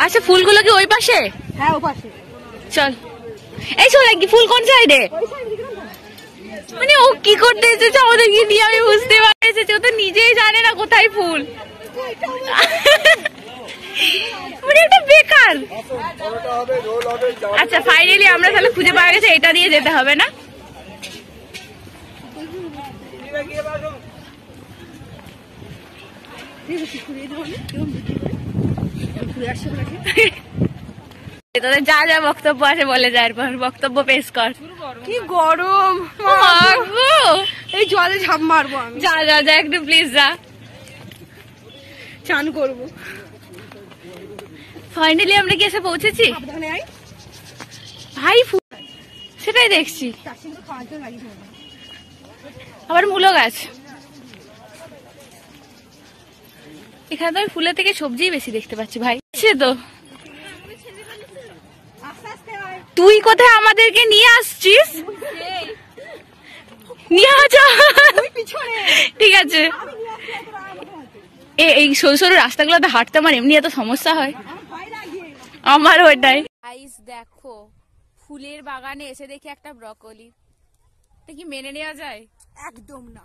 আচ্ছা ফুলগুলো কি ওই পাশে? হ্যাঁ ও পাশে। চল এই চল কি ফুল কোন সাইডে? মানে ও কি করতে এসেছে আমাদেরকে নিয়ে আমি বুঝতে পারছি, ও তো নিজেই জানে না কোথায় ফুল। মানে এটা বেকার। আচ্ছা ফাইনালি আমরা তাহলে খুঁজে পাওয়া গেছে, এটা দিয়ে যেতে হবে না? তোদের যা যা বক্তব্য আছে বলে যায়, বক্তব্য পেশ কর। কি গরম, এই জলে ঝাঁপ মারবো আমি। যা যা যা একটু প্লিজ যা, চান করবো। ফাইনালি আমরা কি এসে পৌঁছেছি ভাই? সেটাই দেখছি, আবার মূলো গাছ। এখানে তো আমি ফুলের থেকে সবজি বেশি দেখতে পাচ্ছি ভাই। সে তো তুই কোথায় আমাদেরকে নিয়ে আসছিস? নিয়ে আসো, ঠিক আছে। এই সরু সরু রাস্তাগুলোতে হাঁটতে আমার এমনি এত সমস্যা হয়, আমার ওইটাই। দেখো ফুলের বাগানে এসে দেখি একটা ব্রকলি, কি মেনে নেওয়া যায়? একদম না।